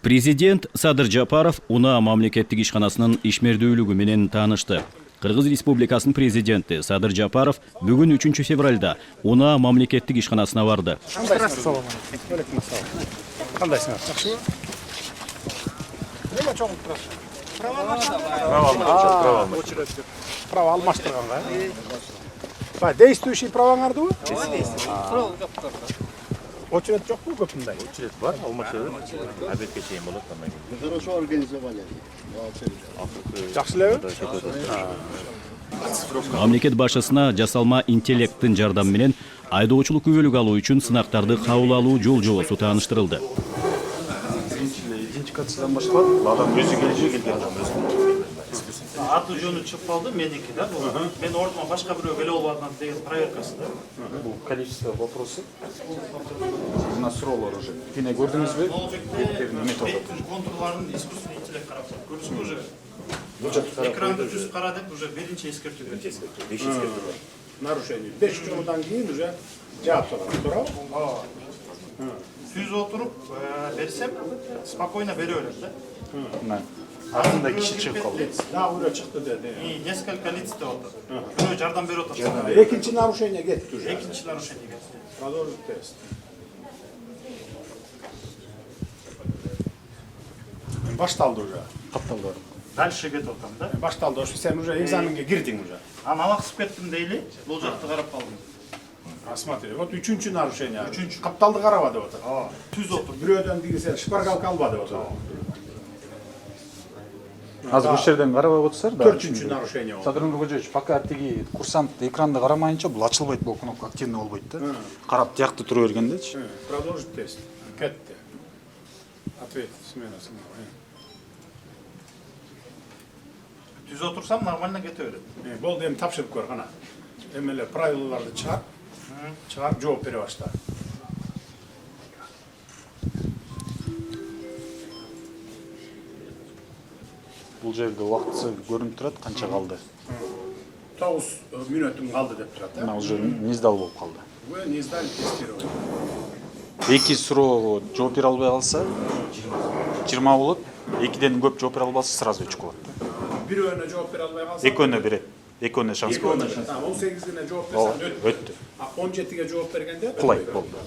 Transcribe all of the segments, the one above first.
Президент Садыр Жапаров УНА мамлекеттик ишканасынын ишмердүүлүгү менен таанышты. Кыргыз Республикасынын президенти Садыр Жапаров бүгүн 3 февралда УНА мамлекеттик ишканасына барды. Права алмаштырганга. Действующий праваңарды? Очеред жокпу көпүндай? Очеред бар, алмашты. Обедке чейин болот андан кийин. Хорошо организовали. Жакшы элеби? Мамлекет башчысына жасалма интеллекттин жардамы менен айдоочулук күбөлүк алуу үчүн сынактарды кабыл алуу жол жобосу тааныштырылды. Идентификациядан башталат, адам өзү келген адам Аты жөнү чыгып калды, меники да. Мен ордума башка бирөө келе албадым деген проверкасы да. Бул количество вопросы. У нас суроолор уже. Кийин көрдүңүзбү? Контурларын искусственный интеллект карап көрсөң уже. Экранды жүз кара деп уже биринчи эскертүү берди. Нарушение. 5 жолдан кийин уже жаап турат. Туурабы? Түз отуруп берсем, спокойно бере берет да. Артында киши чыгып калды. Да, уже чыкты деди. И несколько лиц деп атат. Бирөө жардам берип атат. Экинчи нарушение кетти уже. Экинчи нарушение кетти. Продолжить тест. Башталды уже. Капталды. Дальше кетип атам да. Башталды. Сен уже экзаменге кирдиң уже. Амалаксып кеттим дейли, бул жакты карап калдым. Смотри, вот үчүнчү нарушение. Үчүнчү. Капталды караба деп атат. Түз отуруп. Бирөөдөн бири сен шпаргалка алба деп атат. Азыр бул жерден карабай отурсар да. 4-чү нарушение болду. Садыр Нуркожоевич, пока тиги курсант экранды карамайынча бул ачылбайт, бул кнопка активный болбойт да. Карап тиякты тура бергендечи. Продолжить тест. Кетти. Ответ смена. Түз отурсам нормально кете берет. Болду, эми тапшырып көр кана. Эми эле правилаларды чыгар. Чыгарып жооп бере башта. Бул жерде убактысы көрүнүп турат, канча калды. 9 мүнөтүм калды деп турат. Мына уже низдал болуп калды. Вы не сдали тестирование. Эки суроого жооп бере албай калса 20 болот, экиден көп жооп бере албаса сразу 3 болот. Бирөөнө жооп бере албай калса Экөөнө берет. Экөөнө шанс болот. 18-ине жооп берсең Өттү. 17-ге жооп бергенде Кулай болду.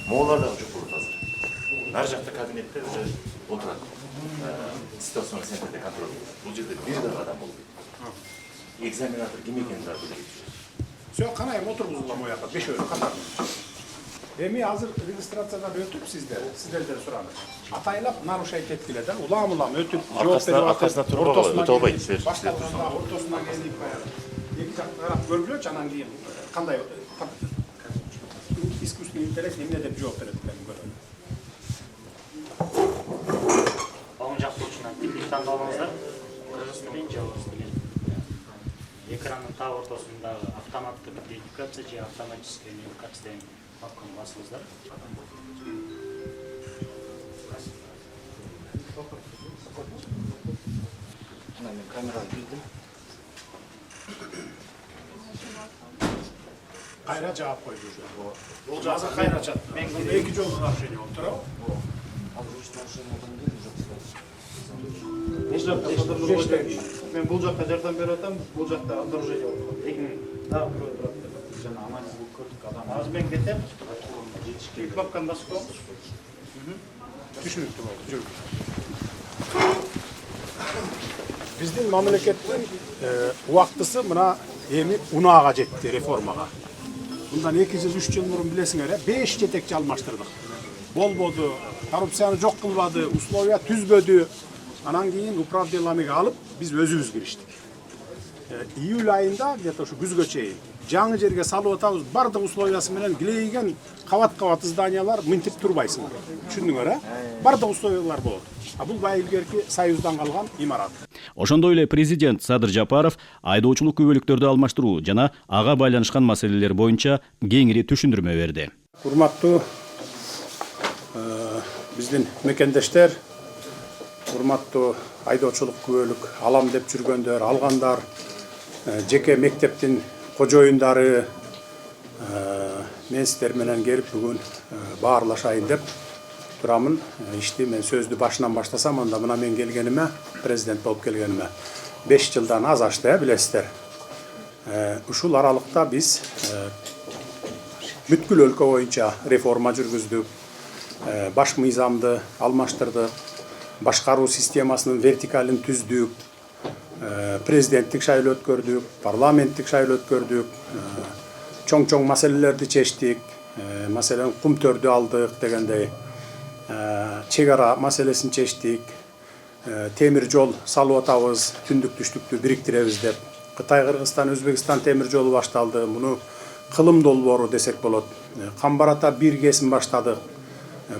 Моолар да жүк болот азыр. Ар жакта кабинетте уже отурат. Ситуациялык центрде контроль. Бул жерде бир дагы адам болбойт. Экзаменатор ким экенин да билбейт. Все, канайым отургузулам ояка, бешөөнү катар. Эми азыр регистрациядан өтүп сиздерден сураны. Атайлап нарушать эткиле да, улам өтүп жооп берип Аркасына туруп өтө албайт силер. Башталганда ортосуна келип эки жакты карап көргүлөчү, анан кийин кандай искусственный интеллект эмне деп жооп берет экен көрөлү. Оң жақ бұрышынан типтік таңдалыңыздар. Қырғыз тілін же орыс тілін. Экранның тақ ортасындағы автоматтық идентификация же автоматическая идентификация деген кнопканы басыңыздар. Мына мен камераны билдим. Кайра жаап койду уже. Бул жаза кайра чат. Мен эки жолу нарушение болуп турабы? Мен бул жакка жардам берип атам, бул жакта обнаружение болуп калды. Дагы бирөө турат. Жана анализ кылып көрдүк, адам Азыр мен кетем. Кнопканы басып коебуз. Түшүнүктүү болду. Биздин мамлекеттин убактысы мына эми УНАга жетти, реформага. Мындан 2 жыл 3 жыл мурун билесиңер, 5 жетекчи алмаштырдык. Болбоду, коррупцияны жок кылбады, условия түзбөдү. Анан кийин управделамиге алып биз өзүбүз кириштик. Июль айында где-то ушу күзгө чейин жаңы жерге салып атабыз, бардык условиясы менен килейген кабат зданиялар мынтип турбайсың. Түшүндүңөр, бардык условиялар болот. А бул байылгерки союздан калган имарат. Ошондой эле президент Садыр Жапаров айдоочулук күбөлүктөрдү алмаштыруу жана ага байланышкан маселелер боюнча кеңири түшүндүрмө берди. Урматтуу биздин мекендештер, урматтуу айдоочулук күбөлүк алам деп жүргөндөр, алгандар, жеке мектептин кожоюндары, мен сиздер менен келип бүгүн баарлашайын деп турамын. Ишти мен сөздү башынан баштасам, анда мына мен келгениме, президент болуп келгениме 5 жылдан аз ашты, билесиздер. Ушул аралыкта биз бүткүл өлкө боюнча реформа жүргүздүк. Баш мыйзамды алмаштырдык, башкаруу системасынын вертикалын түздүк, президенттик шайлоо өткөрдүк, парламенттик шайлоо өткөрдүк, чоң маселелерди чечтик, маселен кумтөрдү алдык дегендей, чек ара маселесин чечтик, темир жол салып атабыз, түндүк түштүктү бириктиребиз деп. Кытай, Кыргызстан, Өзбекстан темир жолу башталды, муну кылым долбоору десек болот. Камбарата бир кесим баштадык.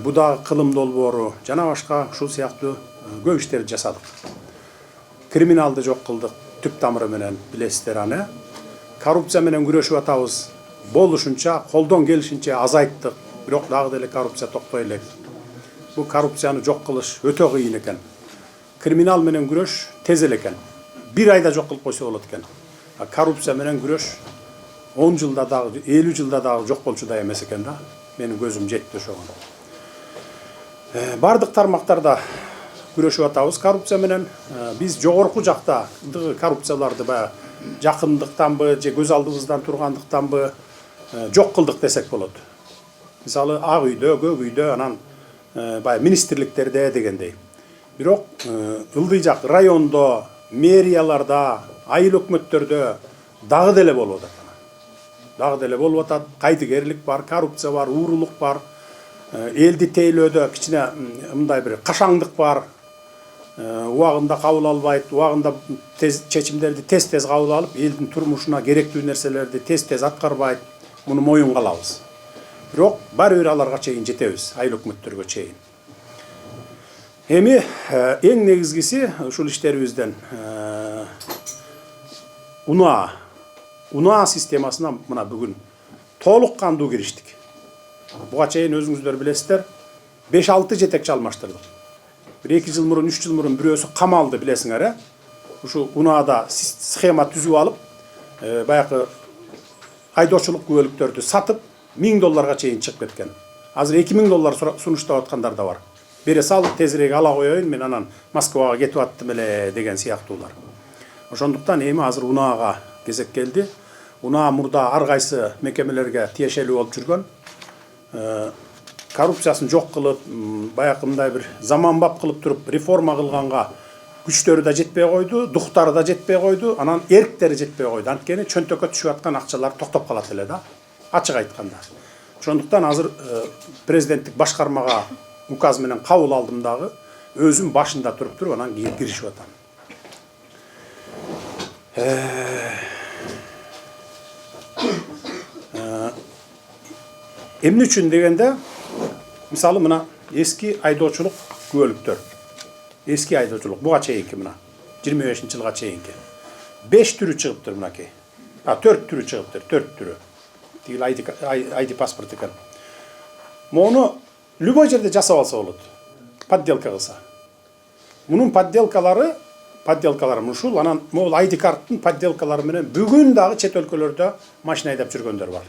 Бу дагы кылым долбоору, жана башка ушул сыяктуу көп иштерди жасадык. Криминалды жок кылдык, түп тамыры менен, билесиздер аны. Коррупция менен күрөшүп атабыз. Болушунча, колдон келишинче азайттык. Бирок дагы деле коррупция токтой элек. Бу коррупцияны жок кылыш өтө кыйын экен. Криминал менен күрөш тез экен. Bir ayda жок кылып койсо болот экен. Коррупция менен күрөш 10 жылда дагы, 50 жылда дагы жок болчудай эмес экен да. Менин көзүм жетти ошого. Бардык тармактарда күрөшүп атабыз коррупция менен. Биз жогорку жакта коррупцияларды баягы жакындыктанбы же көз алдыбыздан тургандыктанбы жок кылдык десек болот. Мисалы Ак үйдө, Көк үйдө, анан баягы министрликтерде дегендей. Бирок ылдый жак райондо, мэрияларда, айыл өкмөттөрдө дагы деле болуп атат. Дагы деле болуп атат. Кайдыгерлик бар, коррупция бар, уурулук бар. Элди тейлөөдө кичине мындай бир кашаңдык бар. Убагында кабыл албайт, убагында чечимдерди тез кабыл алып, элдин турмушуна керектүү нерселерди тез аткарбайт. Муну моюнга алабыз. Бирок баары бир аларга чейин жетебиз, айыл өкмөттөргө чейин. Эми эң негизгиси ушул иштерибизден УНА системасына мына бүгүн толук кандуу кириштик. Буга чейин өзүңүздөр билесиздер, 5-6 жетекчи алмаштырдык. 1-2 жыл мурун, 3 жыл мурун бирөөсү камалды, билесиңер, ушу УНАда схема түзүп алып, баягы айдоочулук күбөлүктөрдү сатып, $1000 чейин чыгып кеткен. Азыр $2000 сунуштап аткандар да бар. Бере салып тезирээк ала коеюн, мен анан Москвага кетип аттым эле деген сыяктуулар. Ошондуктан эми азыр УНАга кезек келди. УНА мурда ар кайсы мекемелерге тиешелүү болуп жүргөн. Коррупциясын жок кылып, баягы мындай бир заманбап кылып туруп реформа кылганга күчтөрү да жетпей койду, дуктары да жетпей койду, анан эрктери жетпей койду. Анткени чөнтөккө түшүп аткан акчалар токтоп калат эле да, ачык айтканда. Ошондуктан азыр президенттик башкармага указ менен кабыл алдым дагы, өзүм башында туруп анан киришип атам. Эмне үчүн дегенде, мисалы мына эски айдоочулук күбөлүктөр. Эски айдоочулук буга чейинки мына 25-жылга чейинки 5 түрү чыгыптыр мынакей. 4 түрү чыгыптыр, 4 түрү. Тигил ID паспорт экен. Мону любой жерде жасап алса болот. Подделка кылса. Мунун подделкалары ушул, анан могул ID карттын подделкалары менен бүгүн дагы чет өлкөлөрдө машина айдап жүргөндөр бар.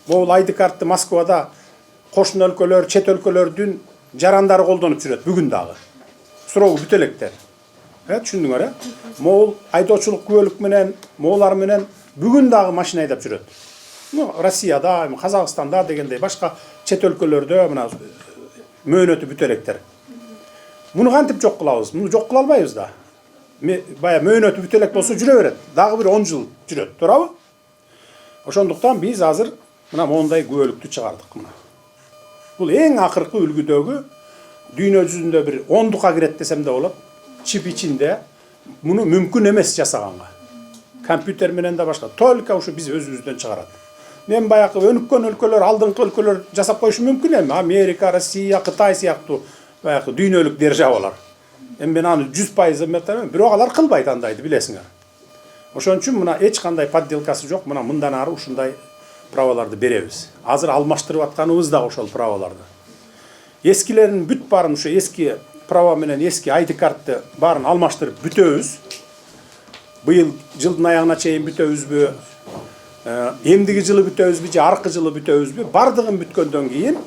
Могул ID картты Москвада кошун өлкөлөр, чет өлкөлөрдүн жарандары колдонуп жүрөт бүгүн дагы. Суроо бүтө электер. Түшүндүңөр, могул айдоочулук күбөлүк менен, моулар менен бүгүн дагы машина айдап жүрөт. Россияда, Казакстанда дегендей башка чет өлкөлөрдө мына мөөнөтү бүтө электер. Муну кантип жок кылабыз? Муну жок кыла албайбыз да. Бая мөөнөтү бүтө элек болсо жүрө берет. Дагы бир 10 жыл жүрөт, туурабы? Ошондуктан биз азыр мына мондай күбөлүктү чыгардык мына. Бул эң акыркы үлгүдөгү дүйнө жүзүндө бир 10-дукка кирет десем да болот. Чип ичинде муну мүмкүн эмес жасаганга. Компьютер менен да башка. Только ушу биз өзүбүздөн чыгарат. Мен баягы өнүккөн өлкөлөр, алдыңкы өлкөлөр жасап коюшу мүмкүн эми. Америка, Россия, Кытай сыяктуу баягы дүйнөлүк державалар. Эми мен аны 100% эметемин, бирок алар кылбайт андайды, билесиңер. Ошон үчүн мына эч кандай подделкасы жок. Мына мындан ары ушундай праваларды беребиз. Азыр алмаштырып атканыбыз да ошол праваларды. Эскилерин бүт барын ушу эски права менен эски ID картты барын алмаштырып бүтөбүз. Быйыл жылдын аягына чейин бүтөбүзбү? Эмдиги жылы бүтөбүзбү же аркы жылы бүтөбүзбү? Бардыгын бүткөндөн кийин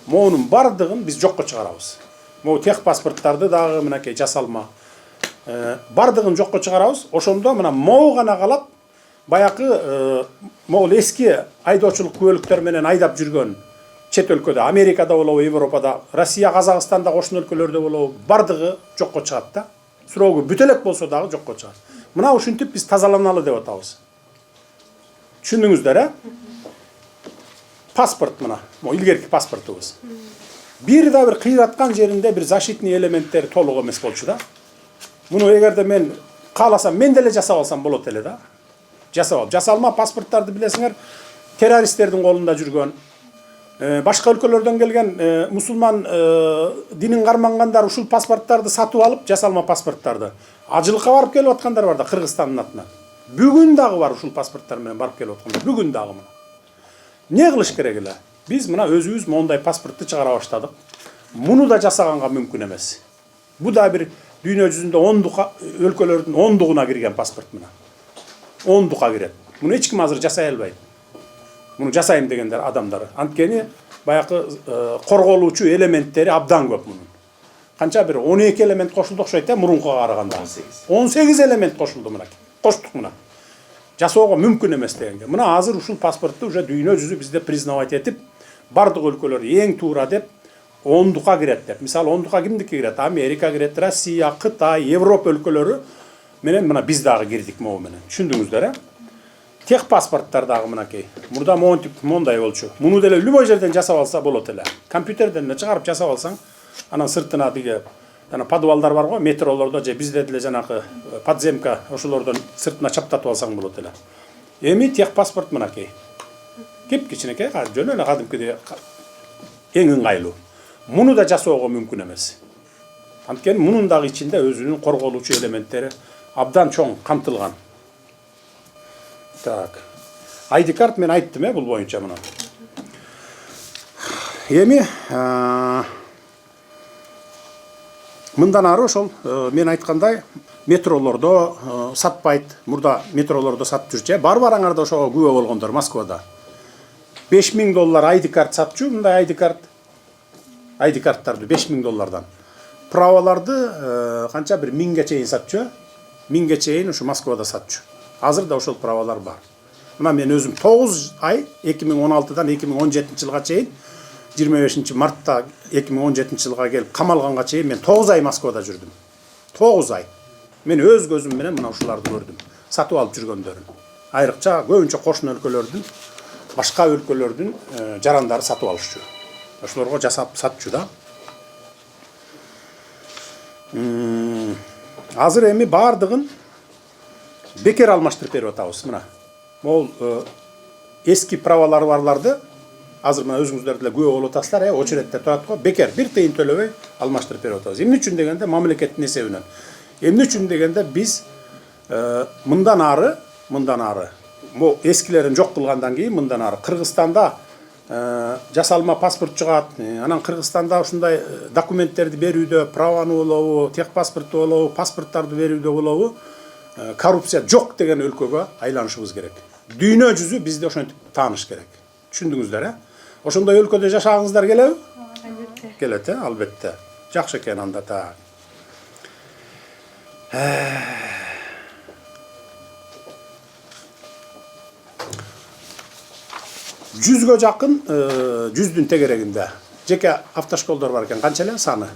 Моунун бардыгын биз жокко чыгарабыз. Могу тех паспорттарды дагы мынакей жасалма. Бардыгын жокко чыгарабыз. Ошондо мына могу гана калат. Баякы могул эски айдоочулук күбөлүктөр менен айдап жүргөн чет өлкөдө, Америкада болобу, Европада, Россия, Казакстанда, кошун өлкөлөрдө болобу, бардыгы жокко чыгат да. Срогу бүтө элек болсо дагы жокко чыгат. Мына ушинтип биз тазаланалы деп атабыз. Түшүндүңүздөр, Паспорт мына, илгерки паспортубуз. Бир да бир кыйраткан жеринде бир защитный элементтери толук эмес болчу да. Муну эгерде мен кааласам, мен деле жасап алсам болот эле да. Жасалма паспорттарды билесиңер, террористтердин колунда жүргөн, башка өлкөлөрдөн келген мусулман динин кармангандар ушул паспорттарды сатып алып, жасалма паспорттарды ажылыкка барып келип аткандар бар да, Кыргызстандын атынан. Бүгүн дагы бар ушул паспорттар менен барып келип аткандар. Бүгүн дагы мына. Не кылыш керек эле? Биз мына өзүбүз мондай паспортты чыгара баштадык. Муну да жасаганга мүмкүн эмес. Бу да бир дүйнө жүзүндө 10 өлкөлөрдүн 10-дугуна кирген паспорт мына. 10-дуга кирет. Муну эч ким азыр жасай албайт. Муну жасайм дегендер адамдар. Анткени баякы корголуучу элементтери абдан көп мунун. Канча бир 12 элемент кошулду окшойт да мурункуга караганда. 18 элемент кошулду мына. Коштук мына. Жасоого мүмкүн эмес дегенге. Мына азыр ушул паспортту уже дүйнө жүзү бизде признавать этип, бардык өлкөлөр эң туура деп 10-дуга кирет деп. Мисалы 10-дуга кимдики кирет? Америка кирет, Россия, Кытай, Европа өлкөлөрү менен мына биз дагы кирдик могу менен. Түшүндүңүздөр, Тех паспорттар дагы мынакей. Мурда мондай болчу. Муну деле любой жерден жасап алса болот эле. Компьютерден эле чыгарып жасап алсаң, анан сыртына диге жана подвалдар бар го, метролордо же бизде деле жанагы подземка ошолордон сыртына чаптатып алсаң болот эле. Эми тех паспорт мынакей. Кеп-кичинекей, жөн эле кадимкидей эң ыңгайлуу. Муну да жасоого мүмкүн эмес. Анткени мунун дагы ичинде өзүнүн корголуучу элементтери абдан чоң камтылган. Так. ID карт мен айттым, бул боюнча мына. Эми мындан ары ошол мен айткандай метролордо сатпайт. Мурда метролордо сатып жүрчү. Бар бараңарда ошого күбө болгондор Москвада. $5000 ID карт сатчу, мындай ID карт. ID карттарды $5000. Праваларды канча бир 1000ге чейин сатчу. 1000ге чейин ушу Москвада сатчу. Азыр да ошол правалар бар. Мына мен өзүм 9 ай 2016-дан 2017-жылга чейин 25-мартта 2017-жылга келип камалганга чейин мен 9 ай Москвада жүрдүм. 9 ай. Мен өз көзүм менен мына ушуларды көрдүм. Сатып алып жүргөндөрүн. Айрыкча көбүнчө кошун өлкөлөрдүн, башка өлкөлөрдүн жарандары сатып алышчу. Ошолорго жасап сатчу да. Азыр эми бардыгын бекер алмаштырып берип атабыз мына. Могул эски правалары барларды азыр мына өзүңүздөр деле күбө болуп атасыздар, очередте турат го, бекер бир тыйын төлөбөй алмаштырып берип атабыз. Эмне үчүн дегенде мамлекеттин эсебинен. Эмне үчүн дегенде биз мындан ары могу эскилерин жок кылгандан кийин мындан ары Кыргызстанда жасалма паспорт чыгат. Анан Кыргызстанда ушундай документтерди берүүдө, праваны болобу, тех паспортту болобу, паспорттарды берүүдө болобу, коррупция жок деген өлкөгө айланышыбыз керек. Дүйнө жүзү бизди ошентип тааныш керек. Түшүндүңүздөр, Ошондой өлкөдө жашагыңыздар келеби? Албетте. Келет, албетте. Жакшы экен анда та. Жүзгө жакын, жүздүн тегерегинде жеке автошколдор бар экен. Канча эле саны?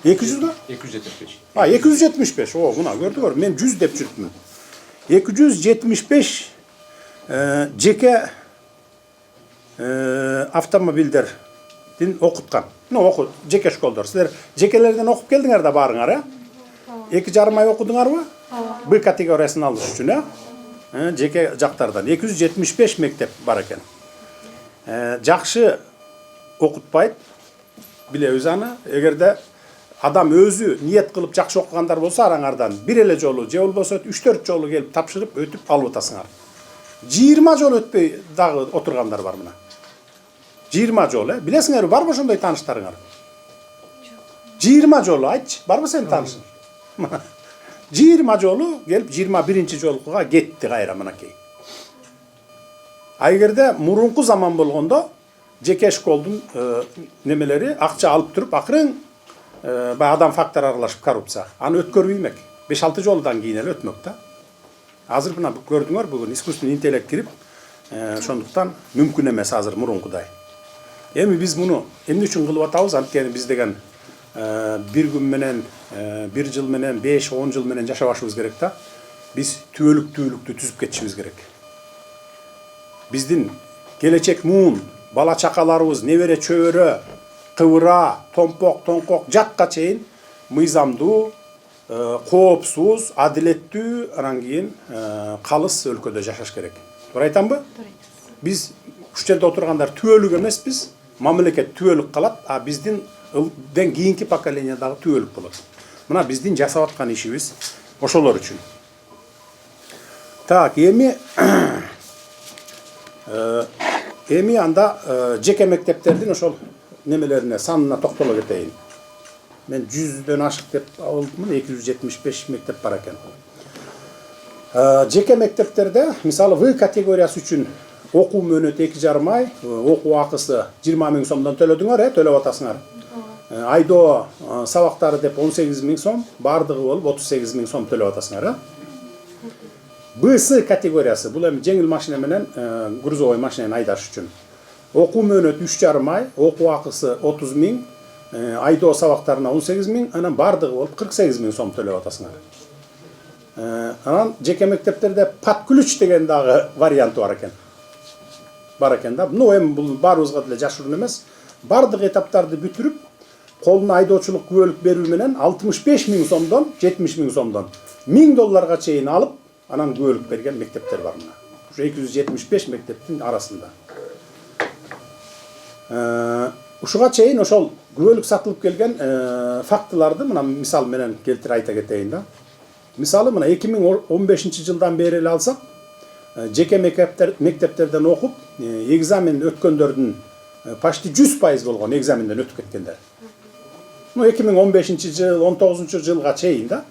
200-гө? 275. 275. О, мына көрдүңөр, мен 100 деп жүрүпмүн. 275 жеке автомобилдердин окуткан. Мына жеке школдор. Силер жекелерден окуп келдиңер да барыңар, 2,5 ай окудуңарбы? Б категориясын алыш үчүн, жеке жактардан 275 мектеп бар экен. Жакшы окутпайт, билебиз аны. Эгерде адам өзү ниет кылып жакшы окугандар болсо араңардан бир эле жолу же болбосо 3-4 жолу келип тапшырып өтүп алып атасыңар. 20 жол өтпөй дагы отургандар бар мына. 20 жол, билесиңерби, барбы ошондой тааныштарыңар? 20 жолу айтчы, барбы сен таанышың? 20 жолу келип 21 жолкуга кетти кайра мынакей. Эгерде мурунку заман болгондо жеке школдун немелери акча алып туруп акырын баягы адам фактору аралашып коррупция. Аны өткөрбөй эмек. 5-6 жолдан кийин эле өтмөк да. Азыр мына көрдүңөр бүгүн искусственный интеллект кирип, ошондуктан мүмкүн эмес азыр мурункудай. Эми биз муну эмне үчүн кылып атабыз? Анткени биз деген бир күн менен, бир жыл менен, 5-10 жыл менен жашабашыбыз керек да. Биз түбөлүктүү түзүп кетишибиз керек. Биздин келечек муун, бала чакаларыбыз, небере чөбөрө, кыбыра, томпок, тоңкок жакка чейин мыйзамдуу, коопсуз, адилеттүү, анан кийин калыс өлкөдө жашаш керек. Туура айтамбы? Биз ушул жерде отургандар түбөлүк эмеспиз, мамлекет түбөлүк калат, а биздин ден кийинки поколение дагы түбөлүк болот. Мына биздин жасап аткан ишибиз ошолор үчүн. Так, эми анда жеке мектептердин ошол немелерине, санына токтоло кетейин. Мен 100дөн ашык деп алдым, 275 мектеп бар экен. Жеке мектептерде, мисалы В категориясы үчүн окуу мөөнөтү 2,5 ай, окуу акысы 20 000 сомдон төлөдүңөр, төлөп атасыңар. Айдоо сабактары деп 18 000 сом, бардыгы болуп 38 000 сом төлөп атасыңар. Б-С категориясы, бул эми жеңил машина менен грузовой машинаны айдаш үчүн. Окуу мөөнөтү 3,5 ай, окуу акысы 30 000, айдоо сабактарына 18 000, анан бардыгы болуп 48 000 сом төлөп атасыңар. Анан жеке мектептерде подключ деген дагы варианты бар экен. Да. Ну эми бул баарыбызга деле жашыруун эмес. Бардык этаптарды бүтүрүп, колуна айдоочулук күбөлүк берүү менен 65 000 сомдон 70 000 сомдон $1000 чейин алып, анан күбөлүк берген мектептер бар мына. Ушу 275 мектептин арасында. Ушуга чейин ошол күбөлүк сатылып келген фактыларды мына мисал менен келтирип айта кетейин да. Мисалы мына 2015 жылдан бери эле алсак, жеке мектептерден окуп, экзамен өткөндөрдүн почти 100% болгон экзаменден өтүп кеткендер. Ну 2015 жыл, 19 жылга чейин да,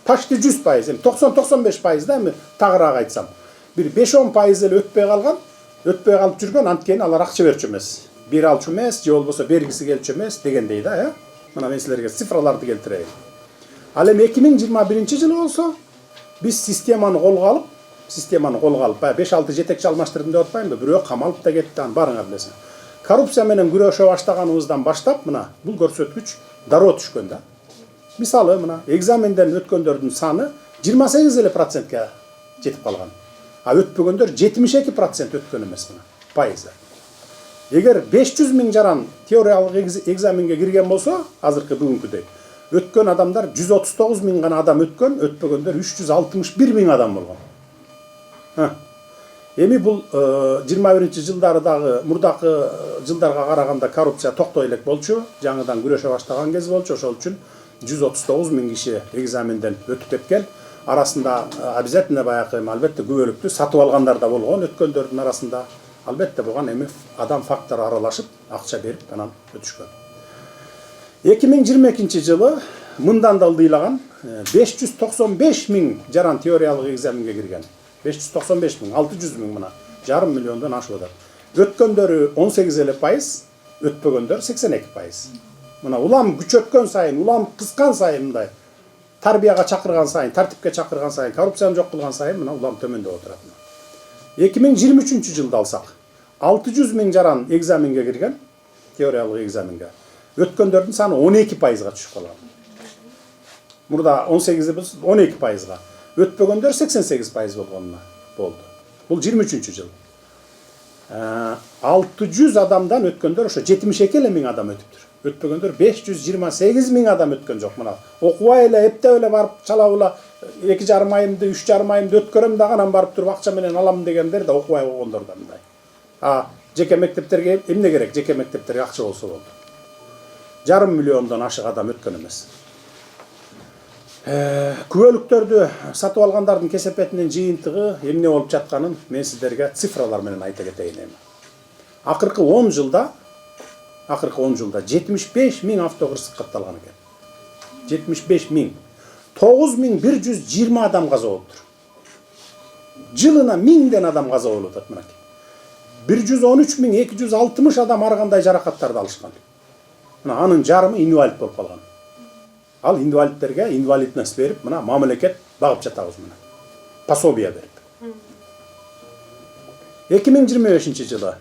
почти 100%, эми 90-95% да, эми тагыраак айтсам. Бир 5-10% эле өтпөй калып жүргөн, анткени алар акча берчү эмес. Бери алчу эмес, же болбосо бергиси келчү эмес дегендей да, Мына мен силерге цифраларды келтирейин. Ал эми 2021 жылы болсо, биз системаны колго алып, 5-6 жетекчи алмаштырдым деп атпаймынбы? Бирөө камалып да кетти, барыңар билесиң. Коррупция менен күрөшө баштаганыбыздан баштап, мына бул көрсөткүч дароо түшкөн да. Мисалы мына экзаменден өткөндөрдүн саны 28% жетип калган. А өтпөгөндөр 72% өткөн эмес мына, пайызы. Эгер 500 000 жаран теориялык экзаменге кирген болсо, азыркы бүгүнкүдөй, өткөн адамдар 139 000 гана адам өткөн, өтпөгөндөр 361 000 адам болгон. Эми бул 21 жылдары дагы мурдакы жылдарга караганда коррупция токтой элек болчу, жаңыдан күрөшө баштаган кез болчу, ошол үчүн 139 000 киши экзаменден өтүп кеткен. Арасында обязательно баягы албетте күбөлүктү сатып алгандар да болгон, өткөндөрдүн арасында албетте болгон, эми адам фактору аралашып, акча берип анан өтүшкөн. 2022 жылы мындан да ылдыйлаган 595 000 жаран теориялык экзаменге кирген. 595 000, 600 000 мына, жарым миллиондон ашып атат. Өткөндөрү 18%, өтпөгөндөр 82%. Мына улам күчөткөн сайын, улам кыскан сайын мындай тарбияга чакырган сайын, тартипке чакырган сайын, коррупцияны жок кылган сайын мына улам төмөндөп отурат. 2023 жылды алсак, 600 000 жаран экзаменге кирген, теориялык экзаменге. Өткөндөрдүн саны 12%га түшүп калган. Мурда 18 12%га. Өтпөгөндөр 88% болгонуна болду. Бул 23 жыл. 600 адамдан өткөндөр ошо 72 000 адам өтүптүр. Өтпөгөндөр 528 000 адам өткөн жок. Мына окубай эле, эптеп эле барып чалабыла 2,5 айымды, 3,5 айымды өткөрөм дагы анан барып туруп акча менен алам дегендер да окубай болгондор да мындай. Жеке мектептерге эмне керек? Жеке мектептерге акча болсо болду. Жарым миллиондон ашык адам өткөн эмес. Күбөлүктөрдү сатып алгандардын кесепетинин жыйынтыгы эмне болуп жатканын мен сиздерге цифралар менен айта кетейин эми. Акыркы 10 жылда 75 000 автокырсык катталган экен. 75 000. 9120 адам каза болуптур. Жылына 1000ден адам каза болуп атат мынакей. 113.260 адам ар кандай жаракаттарды алышкан. Мына анын жарымы инвалид болуп калган. Ал инвалидтерге инвалидность берип, мына мамлекет багып жатабыз мына. Пособие берип. 2025 жылы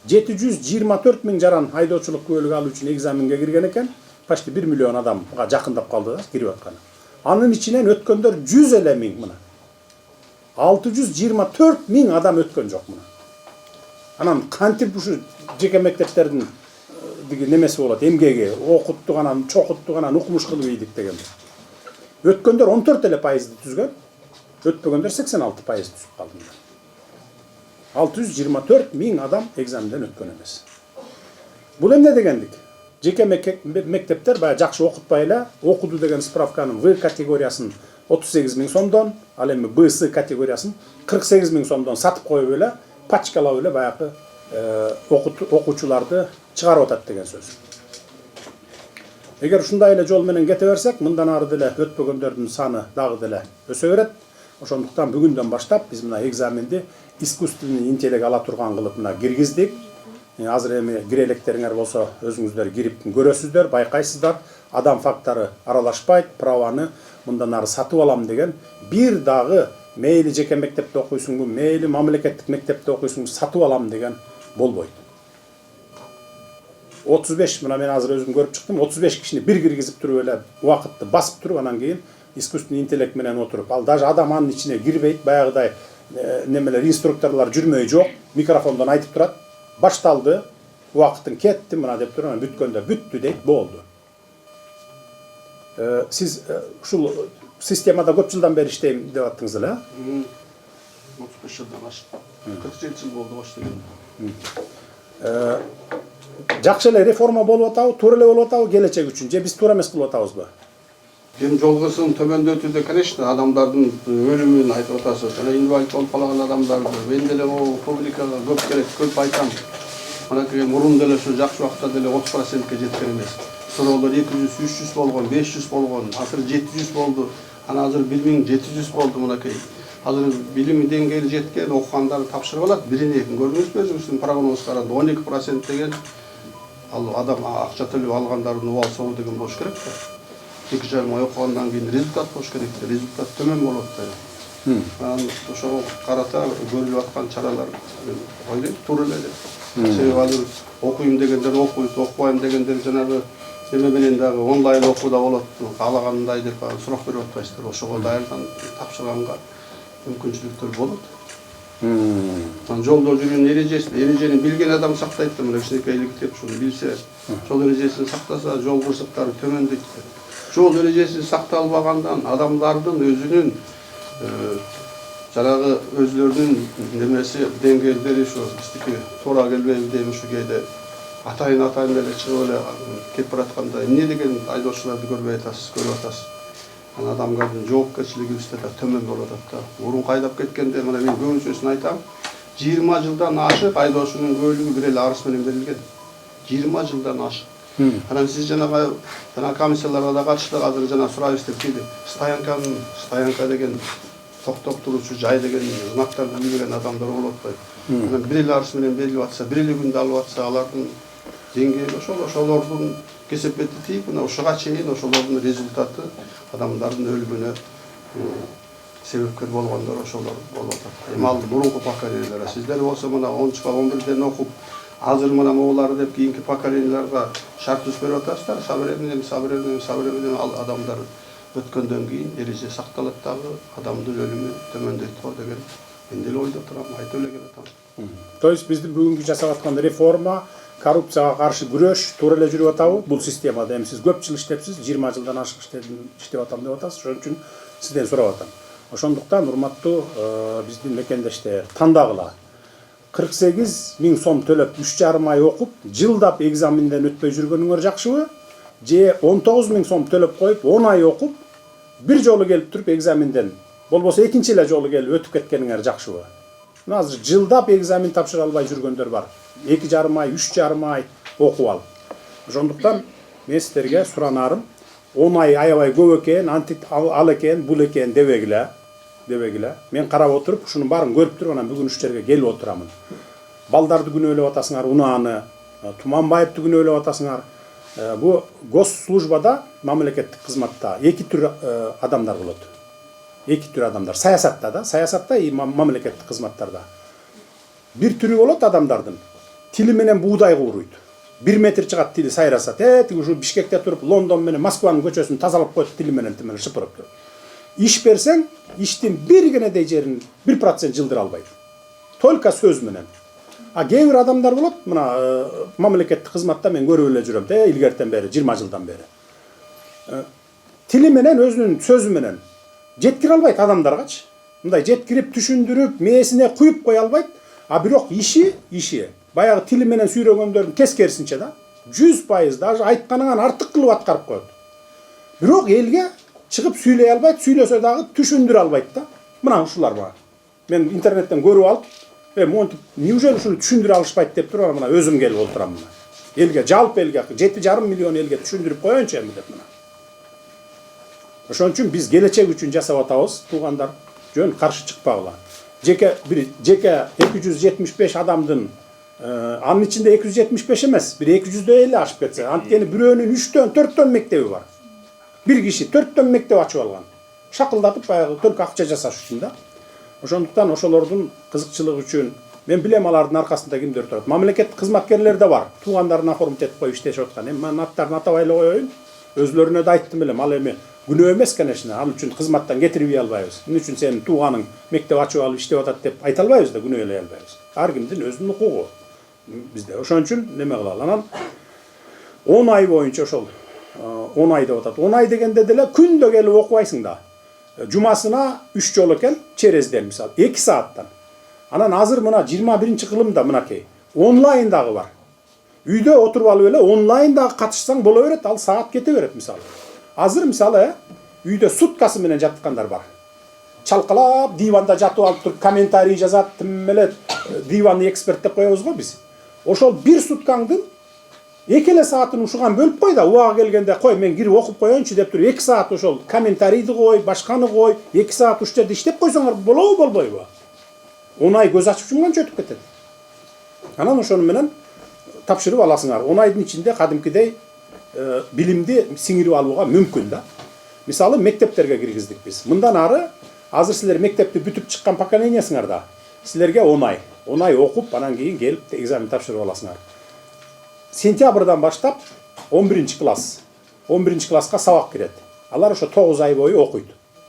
724 миң жаран айдоочулук күбөлүк алуу үчүн экзаменге кирген экен. Почти 1 миллион адамга жакындап калды да кирип атканы. Анын ичинен өткөндөр 100 эле миң мына. 624 миң адам өткөн жок мына. Анан кантип ушу жеке мектептердин немеси болот, эмгеги, окуттук анан чокуттук анан укмуш кылып ийдик деген. Өткөндөр 14 эле пайызды түзгөн, өтпөгөндөр 86% түзүп калды. 624 миң адам экзаменден өткөн эмес. Бул эмне дегендик? Жеке мектептер баягы жакшы окутпай эле, окуду деген справканын В категориясын 38 миң сомдон, ал эми БС категориясын 48 миң сомдон сатып коюп эле, пачкалап эле баягы окуучуларды чыгарып атат деген сөз. Эгер ушундай эле жол менен кете берсек, мындан ары деле өтпөгөндөрдүн саны дагы деле өсө берет. Ошондуктан бүгүндөн баштап биз мына экзаменди искусственный интеллект ала турган кылып мына киргиздик. Азыр эми кире электериңер болсо өзүңүздөр кирип көрөсүздөр, байкайсыздар. Адам фактары аралашпайт, праваны мындан ары сатып алам деген бир дагы мейли жеке мектепте окуйсуңбу, мейли мамлекеттик мектепте окуйсуңбу, сатып алам деген болбойт. 35 мына мен азыр өзүм көрүп чыктым, 35 кишини бир киргизип туруп эле убакытты басып туруп анан кийин искусственный интеллект менен отуруп, ал даже адам анын ичине кирбейт, баягыдай немелер инструкторлор жүрмөй жок, микрофондон айтып турат. Башталды, убакытың кетти мына деп туруп, анан бүткөндө бүттү дейт, болду. Сиз ушул системада көп жылдан бери иштейм деп аттыңыз эле, 35 жылдан ашты. 47 жыл болду баштаган. Жакшы эле реформа болуп атабы, туура эле болуп атабы келечек үчүн, же биз туура эмес кылып атабызбы? Эми жолгосун төмөндөтүүдө, конечно, адамдардын өлүмүн айтып атасыз. Жана инвалид болуп калган адамдарды мен деле могу публикага көп керек, көп айтам. Мынакей мурун деле ушу жакшы убакта деле 30%ке жеткен эмес. Суроолор 200-300 болгон, 500 болгон, азыр 700 болду. Анан азыр 1700 болду мынакей. Азыр билим деңгээли жеткен окугандар тапшырып алат. Бирин экин көрдүңүзбү өзүңүздүн прогноз карады. 12% деген ал адам акча төлөп алгандардын убал согу деген болуш керек да. 2,5 ай окугандан кийин результат болуш керек. Результат төмөн болот да. Анан ошого карата көрүлүп аткан чаралар ойлойм туура эле. Себеби азыр окуйм дегендер окуйт, окубайм дегендер жанагы эме менен дагы онлайн окууда болот. Каалагандай деп сурак берип атпайсыздар. Ошого даярдан тапшырганга мүмкүнчүлүктөр болот. Жолдо жүргөн эрежени билген адам сактайт да, мына кичинекей иликтеп ушуну билсе, жол эрежесин сактаса, жол кырсыктары төмөндөйт. Жол эрежеси сакталбагандан адамдардын өзүнүн жанагы өзлөрүнүн немеси деңгээлдери ушу биздики туура келбейби дейм, ушу кээде атайын эле чыгып эле кетип баратканда эмне деген айдоочуларды көрбөй атасыз, көрүп атасыз. Адамдардын жоопкерчилиги бизде да төмөн болуп атат да. Мурун кайдап кеткенде мына мен көбүнчөсүн айтам. 20 жылдан ашык айдоочунун көбүлүгү бир эле арыз менен берилген. 20 жылдан ашык. Анан сиз жанагы комиссияларга да катыштык, азыр жана сурайбыз деп келди. Стоянка деген токтоп туруучу жай деген знактарды билбеген адамдар болуп атпайбы. Анан бир эле арыз менен берилип атса, бир эле күндө алып атса, алардын деңгээли ошолордун кесепети тийип, мына ушуга чейин ошолордун результаты адамдардын өлүмүнө себепкер болгондор ошолор болуп атат. Эми ал мурунку поколениялар. Сиздер болсо мына 10-11 11-ден окуп, азыр мына могулар деп кийинки поколенияларга шарт түзүп берип атасыздар. Сабыр ал адамдар өткөндөн кийин эреже сакталат дагы, адамдын өлүмү төмөндөйт го деген мен деле ойдо турам, айтып эле келатам. То есть биздин бүгүнкү жасап аткан реформа, коррупцияга каршы күрөш туура эле жүрүп атабы? Бул системада эми сиз көп жыл иштепсиз, 20 жылдан ашык иштеп атам деп атасыз. Ошон үчүн сизден сурап атам. Ошондуктан урматтуу биздин мекендештер тандагыла. 48 миң сом төлөп 3,5 ай окуп, жылдап экзаменден өтпөй жүргөнүңөр жакшыбы? Же 19 миң сом төлөп коюп, 10 ай окуп, бир жолу келип туруп экзаменден, болбосо экинчи эле жолу келип өтүп кеткениңер жакшыбы? Азыр жылдап экзамен тапшыра албай жүргөндөр бар. 2,5 ай, 3,5 ай окуп алып. Ошондуктан мен сиздерге суранарым, 10 ай аябай көп экен, ал экен, бул экен дебегиле. Мен карап отуруп, ушунун баарын көрүп туруп, анан бүгүн ушул жерге келип отурамын. балдарды күнөөлөп атасыңар, унааны, Туманбаевты күнөөлөп атасыңар. Бу госслужбада, мамлекеттик кызматта эки түр адамдар болот. Эки түр адамдар. Саясатта и мамлекеттик кызматтарда. Бир түрү болот адамдардын. Тили менен буудай кууруйт. 1 метр чыгат тили сайраса, тиги ушу Бишкекте туруп, Лондон менен Москванын көчөсүн тазалап коет тили менен шыпырып туруп. Иш берсең, иштин бир генедей жерин 1% жылдыра албайт. Только сөз менен. А кээ бир адамдар болот, мына мамлекеттик кызматта мен көрүп эле жүрөм, илгертен бери, 20 жылдан бери. Тили менен, өзүнүн сөзү менен жеткире албайт адамдаргачы. Мындай жеткирип, түшүндүрүп, мээсине куюп кое албайт. А бирок иши баягы тили менен сүйрөгөндөрдүн тескерисинче да, 100%, даже айтканыңан артык кылып аткарып коет. Бирок элге чыгып сүйлөй албайт, сүйлөсө дагы түшүндүрө албайт да. Мына ушулар бар. Мен интернеттен көрүп алып, монтип, неужели ушуну түшүндүрө алышпайт деп туруп, мына өзүм келип олтурам мына. Элге, жалпы элге 7,5 миллион элге түшүндүрүп коеюнчу эми деп мына. Ошон үчүн биз келечек үчүн жасап атабыз, туугандар, жөн каршы чыкпагыла. Жеке 275 адамдын, анын ичинде 275 эмес, бир 250 ашып кетсе, анткени бирөөнүн 3төн 4төн мектеби бар. Бир киши 4төн мектеп ачып алган. Шакылдатып баягы только акча жасаш үчүн да. Ошондуктан ошолордун кызыкчылыгы үчүн мен билем алардын аркасында кимдер турат. Мамлекеттик кызматкерлер да бар. Туугандарын оформить этип коюп иштешип аткан. Эми мен аттарын атабай эле коеюн. Өзлөрүнө да айттым элем, ал эми күнөө эмес, конечно, ал үчүн кызматтан кетирбей албайбыз. Эмне үчүн сенин тууганың мектеп ачып алып иштеп атат деп айта албайбыз да, күнөөлөй албайбыз. Ар кимдин өзүнүн укугу бизде. Ошон үчүн неме кылалы. Анан 10 ай боюнча ошол 10 ай деп атат. 10 ай дегенде деле күндө келип окубайсың да. Жумасына 3 жолу экен, черезден мисалы 2 сааттан. Анан азыр мына 21 кылымда мынакей онлайн дагы бар. Үйдө отуруп алып эле онлайн дагы катышсаң боло берет, ал саат кете берет мисалы. Азыр мисалы үйдө суткасы менен жаткандар бар. Чалкалап диванда жатып алып туруп комментарий жазат, тим эле диванды эксперт деп коебуз го биз. Ошол бир суткаңдын 2 саатын ушуган бөлүп кой да, убагы келгенде кой мен кирип окуп коеюнчу деп туруп 2 саат ошол комментарийди кой, башканы кой, 2 саат ушул жерде иштеп койсоңор болобу болбойбу? 10 ай көз ачып жумганча өтүп кетет. Анан ошону менен тапшырып аласыңар. 10 айдын ичинде кадимкидей билимди сиңирип алууга мүмкүн да. Мисалы мектептерге киргиздик биз. Мындан ары азыр силер мектепти бүтүп чыккан поколениесиңар да. Силерге 10 ай. 10 ай окуп, анан кийин келип экзамен тапшырып аласыңар. Сентябрдан баштап 11 класс. 11 класска сабак кирет. Алар ошо 9 ай бою окуйт.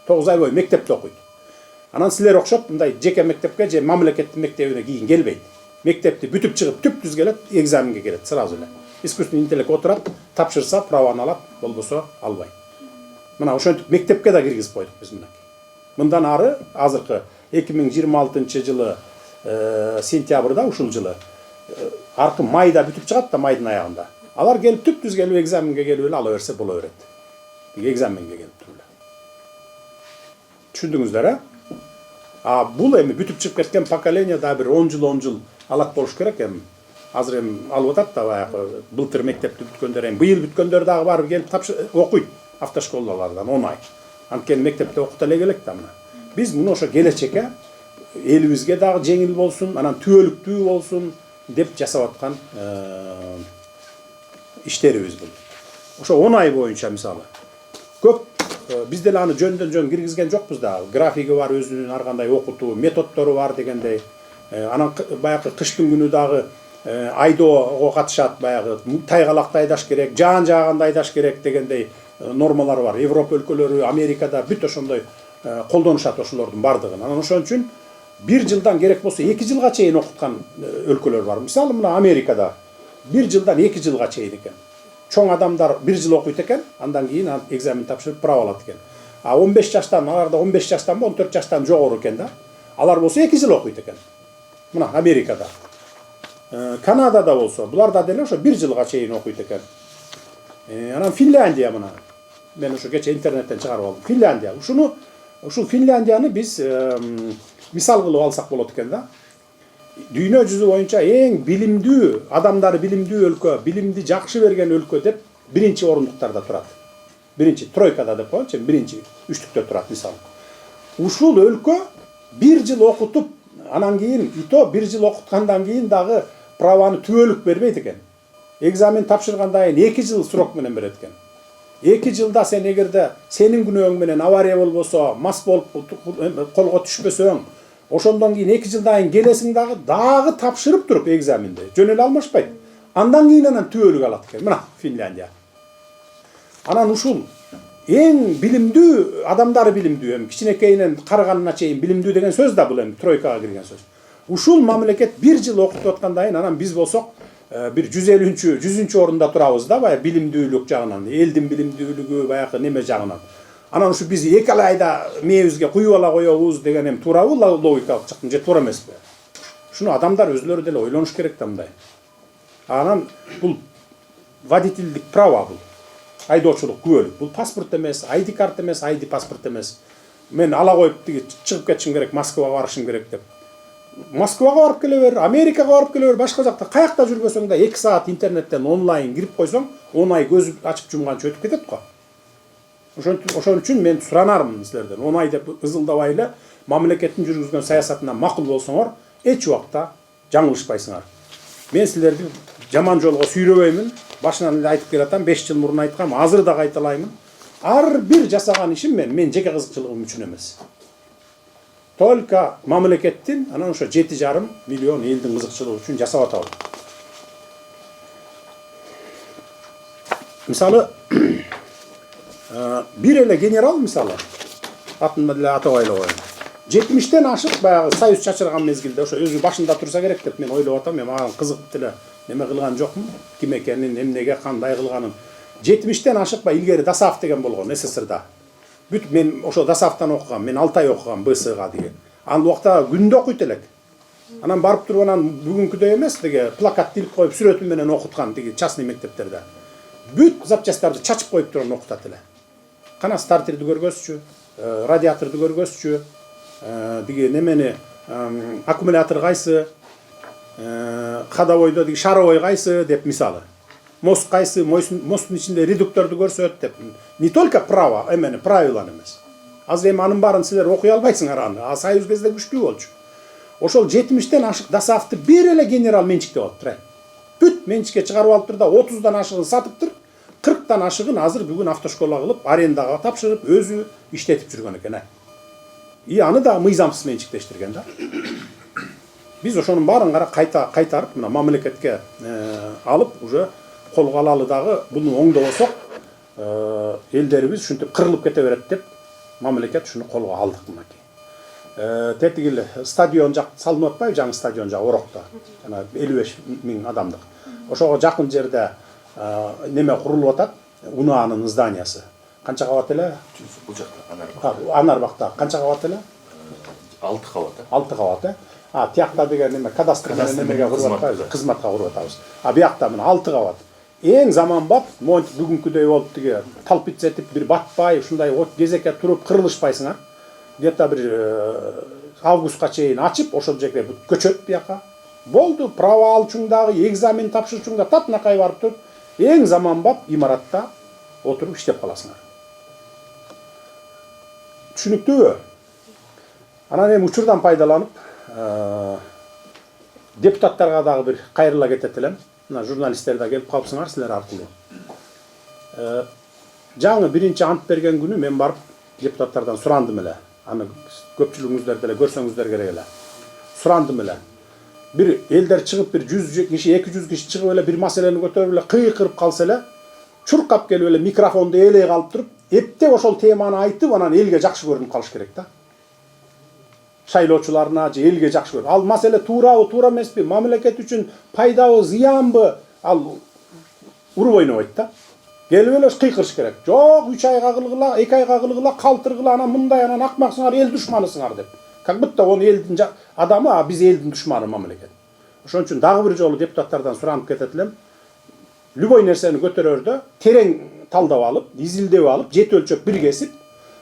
9 ай бою мектепте окуйт. Анан силер окшоп мындай жеке мектепке же мамлекеттин мектебине кийин келбейт. Мектепти бүтүп чыгып түп-түз келет, экзаменге кирет сразу эле. Искусственный интеллект отурат, тапшырса праваны алат, болбосо албайт. Мына ошентип мектепке да киргизип койдук биз мына. Мындан ары азыркы 2026 жылы сентябрда ушул жылы аркы майда бүтүп чыгат да, майдын аягында. Алар келип түп-түз келип экзаменге келип эле ала берсе боло берет. Экзаменге келип туруп эле. Түшүндүңүздөр, а бул эми бүтүп чыгып кеткен поколение да бир 10 жыл алат болуш керек эми. Азыр эми алып атат да баягы былтыр мектепти бүткөндөр, эми быйыл бүткөндөр дагы барып келип окуйт автошколалардан 10 ай. Анткени мектепте окута эле келек да мына. Биз муну ошо келечекке элибизге дагы жеңил болсун, анан түбөлүктүү болсун деп жасап аткан иштерибиз бул. Ошо 10 ай боюнча мисалы көп биз деле аны жөндөн киргизген жокпуз да. Графиги бар, өзүнүн ар кандай окутуу методдору бар дегендей. Анан баягы кыштын күнү дагы айдоого катышат, баягы тайгалакты айдаш керек, жаан жааганда айдаш керек дегендей нормалар бар. Европа өлкөлөрү, Америкада бүт ошондой колдонушат ошолордун бардыгын. Анан ошон үчүн 1 жылдан керек болсо 2 жылга чейин окуткан өлкөлөр бар. Мисалы мына Америкада 1 жылдан 2 жылга чейин экен. Чоң адамдар 1 жыл окуйт экен, андан кийин экзамен тапшырып права алат экен. А 15 жаштан, аларда 15 жаштан 14 жаштан жогору экен да. Алар болсо 2 жыл окуйт экен. Мына Америкада. Канадада болсо, буларда деле ошо 1 жылга чейин окуйт экен. Анан Финляндия мына. Мен ошо кече интернеттен чыгарып алдым. Финляндия. Ушул Финляндияны биз мисал кылып алсак болот экен да. Дүйнө жүзү боюнча эң билимдүү, адамдары билимдүү өлкө, билимди жакшы берген өлкө деп 1-орундуктарда турат. 1-тройкада деп коелучу, 1-үчтүктө турат мисалы. Ушул өлкө 1 жыл окутуп Анан кийин ито 1 жыл окуткандан кийин дагы праваны түбөлүк бербейт экен. Экзамен тапшыргандан кийин 2 жыл срок менен берет экен. 2 жылда сен эгерде сенин күнөөң менен авария болбосо, мас болуп колго түшпөсөң, ошондон кийин 2 жылдан кийин келесиң дагы тапшырып туруп экзаменди. Жөн эле алмашпайт. Андан кийин анан түбөлүк алат экен. Мына Финляндия. Анан ушул эң билимдүү адамдары билимдүү, эми кичинекейинен карыганына чейин билимдүү деген сөз да бул эми тройкага кирген сөз. Ушул мамлекет 1 жыл окутуп аткандан кийин анан биз болсок бир 150-100 орунда турабыз да, баягы билимдүүлүк жагынан, элдин билимдүүлүгү баягы неме жагынан. Анан ушу биз 2 айда мээбизге куюп ала коебуз деген эми туурабы логикалык жактан же туура эмеспи? Шуну адамдар өзлөрү деле ойлонуш керек да мындай. Анан бул водительдик право бул. Айдоочулук күбөлүк. Бул паспорт эмес, ID карт эмес, ID паспорт эмес. Мен ала коюп чыгып кетишим керек, Москвага барышым керек деп. Москвага барып келе бер, Америкага барып келе бер, башка жакта каякта жүрбөсөң да 2 саат интернеттен онлайн кирип койсоң, 10 ай көз ачып жумганча өтүп кетет го. Ошон үчүн мен суранармын силерден. 10 ай деп ызылдабай эле мамлекеттин жүргүзгөн саясатына макул болсоңор, эч убакта жаңылышпайсыңар. Мен силерди жаман жолго сүйрөбөймүн. Башынан эле айтып келатам, 5 жыл мурун айткам, азыр да кайталаймын. Ар бир жасаган ишим мен жеке кызыкчылыгым үчүн эмес. Только мамлекеттин анан ошо 7,5 миллион элдин кызыкчылыгы үчүн жасап атабыз. Мисалы, бир эле генерал мисалы, атын эле атабай эле коеюн. 70-тен ашык баягы союз чачырган мезгилде ошо өзү башында турса керек деп мен ойлоп атам. Мен мага кызыгып деле неме кылган жокмун, ким экенин, эмнеге, кандай кылганын. 70-тен ашык ба илгери Дасаев деген болгон СССРда. Бүт мен ошо Дасаевтан окугам, мен 6 ай окугам БСга деген. Ал убакта күндө окуйт элек. Анан барып туруп анан бүгүнкүдөй эмес деге плакат тилип коюп сүрөтү менен окуткан деги частный мектептерде. Бүт запчасттарды чачып коюп туруп окутат эле. Кана стартерди көргөзчү, радиаторду көргөзчү, деги немени аккумулятор кайсы, ходовойдо деги шаровой кайсы деп мисалы. Мост кайсы, мосттун ичинде редукторду көрсөт деп. Не только право, эмени правиланы эмес. Азыр эми анын баарын силер окуй албайсыңар аны. А союз кезде күчтүү болчу. Ошол 70-тен ашык Дасаевти бир эле генерал менчиктеп алыптыр. Бүт менчикке чыгарып алыптыр да 30дан ашыгын сатыптыр. 40тан ашыгын азыр бүгүн автошкола кылып, арендага тапшырып, өзү иштетип жүргөн экен. И аны да мыйзамсыз менчиктештирген да. Биз ошонун баарын кайтарып, мына мамлекетке алып, уже колго алалы дагы буну оңдобосок, элдерибиз ушинтип кырылып кете берет деп мамлекет ушуну колго алдык мынакей. Тетигил стадион жак салынып атпайбы, жаңы стадион жак Орокто. Жана 55 миң адамдык. Ошого жакын жерде неме курулуп атат, УНАнын зданиясы. Канча кабат эле? Бул жакта Анарбакта канча кабат эле? 6 кабат. 6 кабат. Тиякта деген неме кадастр немеге куруп атпайбыз, кызматка куруп атабыз. Биякта мына 6 кабат. Эң заманбап, монтип бүгүнкүдөй болуп тиги талпиц этип бир батпай, ушундай кезекке туруп кырылышпайсыңар. Где-то бир августка чейин ачып, ошол жерге көчөт бияка. Болду, право алчуң дагы, экзамен тапшырчуң да татнакай барып туруп, эң заманбап имаратта отуруп иштеп каласыңар. Түшүнүктүүбү? Анан эми учурдан пайдаланып, депутаттарга дагы бир кайрыла кетет элем. Мына журналисттер да келип калыпсыңар силер аркылуу. Жаңы биринчи ант берген күнү мен барып депутаттардан сурандым эле. Аны көпчүлүгүңүздөр деле көрсөңүздөр керек эле. Сурандым эле. Бир элдер чыгып бир 100 киши, 200 киши чыгып эле бир маселени көтөрүп эле кыйкырып калса эле, чуркап келип эле микрофонду ээлей калып туруп, эптеп ошол теманы айтып, анан элге жакшы көрүнүп калыш керек да. Шайлоочуларына же элге жакшы көрүп. Ал маселе туурабы, туура эмеспи, мамлекет үчүн пайдабы, зыянбы, ал уруп ойнобойт да. Келип эле кыйкырыш керек. Жок, 3 айга кылгыла, 2 айга кылгыла, калтыргыла, анан мындай, анан акмаксыңар, эл душманысыңар деп. Как будто он элдин адамы, а биз элдин душманы мамлекет. Ошон үчүн дагы бир жолу депутаттардан суранып кетет элем. Любой нерсени көтөрөрдө терең талдап алып, изилдеп алып, жет өлчөп бир кесип,